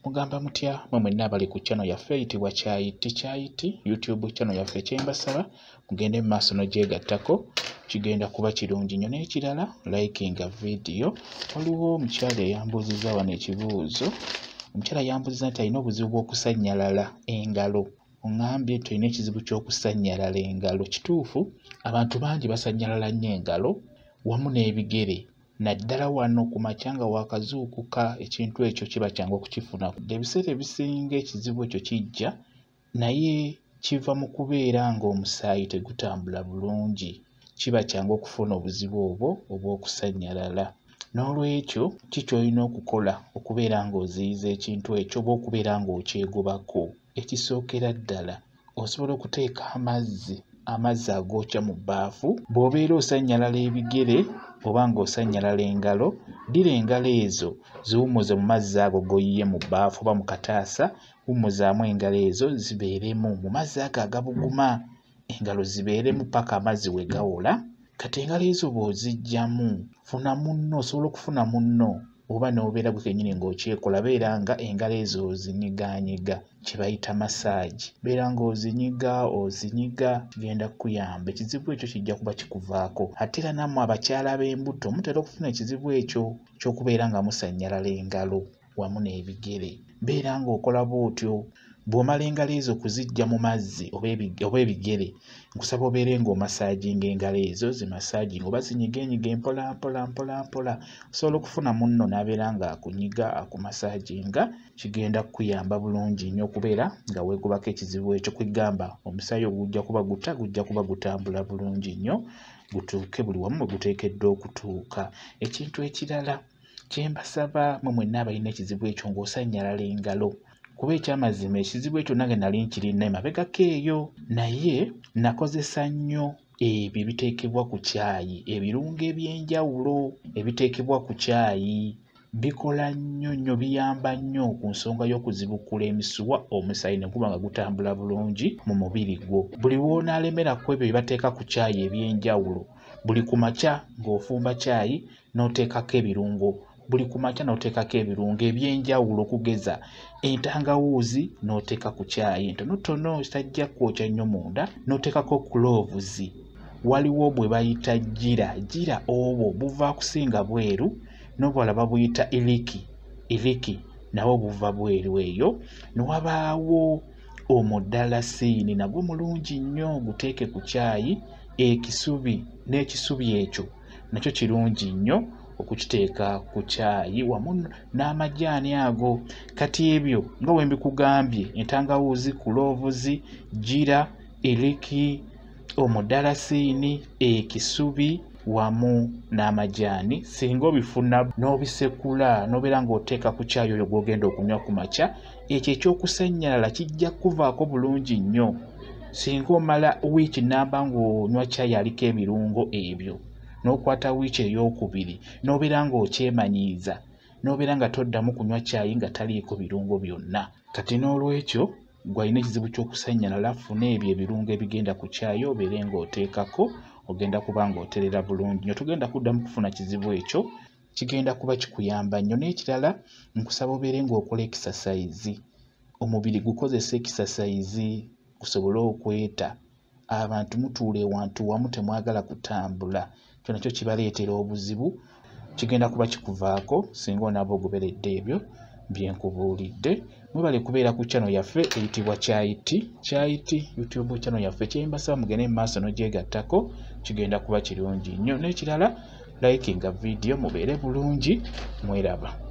Mugamba mutya mwe mwenna abali ku channel yaffe eyitibwa Kyayiti YouTube channel yaffe kyembasaba mugende mu maaso n'ogyegattako kigenda kuba kirungi nnyo. N'ekirala likinga video. Waliwo omukyala eyambuuzizza wano ekibuuzo. Omukyala yambuuzizza nti alina obuzibu bw'okusannyalala engalo. Oŋŋambye tulina ekizibu ky'okusannyalala engalo. Kituufu abantu bangi basannyalala nnyo engalo wamu n'ebigere. Naddala wano ku makya nga wakazuukuka ekintu ekyo kiba kyangu okukifuna. Ebiseera ebisinga ekizibu ekyo kijja naye kiva mu kubeera ng'omusaayi tegutambula bulungi. Kiba kyangu okufuna obuzibu obwo obw'okusannyalala. N'olwekyo kikyolina okukola okubeera ng'oziyiza ekintu ekyo oba okubeera ng'okyegobako. Ekisookera ddala osobola okuteeka amazzi agookya mu bbaafu. Bw'obeera osannyalala ebigere oba ng'osannyalala engalo, ddira engalo ezo ziwummuze mu mazzi ago g'oyiye mu bbaafu oba mu kataasa. Wummuzaamu engalo ezo zibeeremu mu mazzi ago agabuguma. Engalo zibeeremu paka amazzi we gawola. Kati engalo ezo bw'oziggyamu funa munno, osobola okufuna munno oba n'obeera gwe kennyini ng'okyekola beera nga engalo ezo ozinyigaanyiga, kye bayita massage. Beera ng'ozinyiga kigenda kukuyamba. Ekizibu ekyo kijja kuba kikuvaako. Ate era nammwe abakyala b'embuto mutera okufuna ekizibu ekyo ky'okubeera nga musannyalala engalo wamu n'ebigere. Beera ng'okola bw'otyo. Bw'omala engalo ezo kuziggya mu mazzi oba ebigere, nkusaba obeere ng'omasaaginga engalo ezo, zimasaaginga oba zinyigenyiga mpola. Osobola okufuna munno n'abeera ng'akunyiga akumasaaginga. Kigenda kukuyamba bulungi nnyo okubeera nga weegobako ekizibu ekyo. Kwegamba omusaayi ogujja kuba gutambula bulungi nnyo, gutuuke buli wamu we guteekeddwa okutuuka. Ekintu ekirala kye mbasaba mwe mwenna abalina ekizibu ekyo ng'osannyalala engalo, kuba ekyamazima ekizibu ekyo nange nali nkirina emabegako eyo, naye nakozesa nnyo ebyo ebiteekebwa ku caayi, ebirungo eby'enjawulo ebiteekebwa ku caayi. Bikola nnyo, biyamba nnyo ku nsonga y'okuzibukula emisuwa, omusaayi ne guba nga gutambula bulungi mu mubiri gwo. Buli w'onaalemera ku ebyo bye bateeka ku caayi eby'enjawulo, buli ku makya ng'ofumba caayi n'oteekako ebirungo. Buli ku makya n'oteekako ebirungo eby'enjawulo okugeza entangawuuzi n'oteeka ku caayi ntonotono ekitajja kwokya nnyo munda, n'oteekako kulovuzi. Waliwo bwe bayita gira obwo buva kusinga bweru, n'obwala babuyita iliki nabwo buva bweru eyo. Ne wabaawo omudalasiini nagwo mulungi nnyo, guteeke ku caayi. N'ekisubi ekyo nakyo kirungi nnyo okukiteeka ku caayi wamu n'amajaani ago. Kati ebyo nga bwe mbikugambye, entangawuuzi, kulovuzi, gira, iliki, omudalasiini, ekisubi wamu n'amajaani, singa obifuna n'obisekula n'obeera ng'oteeka ku caayi oyo gw'ogenda okunywa ku makya, ekyo ekyokusannyalala kijja kuvaako bulungi nnyo. Singa omala wiiki nnamba ng'onywa caayi aliko ebirungo ebyo, n'okwata wiiki ey'okubiri n'obeera ng'okyemanyiiza, n'obeera nga toddamu kunywa caayi nga taliiko birungo byonna. Kati n'olwekyo gwalina ekizibu ky'okusannyalala, funa ebyo ebirungo ebigenda ku caayi obeere ng'oteekako, ogenda kuba ng'oterera bulungi nnyo. Togenda kuddamu kufuna kizibu ekyo, kigenda kuba kikuyamba nnyo. N'ekirala nkusaba obeere ng'okola exercise. Omubiri gukozesa exercise gusobole okweta. Abantu mutuula ewantu wamu temwagala kutambula, kyo nakyo kibaleetera obuzibu. Kigenda kuba kikuvaako singa onaaba ogoberedde ebyo bye nkubuulidde. Mwebale kubeera ku channel yaffe eyitibwa Kyayiti YouTube channel yaffe. Kyembasaba mugende mu maaso n'ogyegattako, kigenda kuba kirungi nnyo. N'ekirala likinga video, mubeere bulungi, mweraba.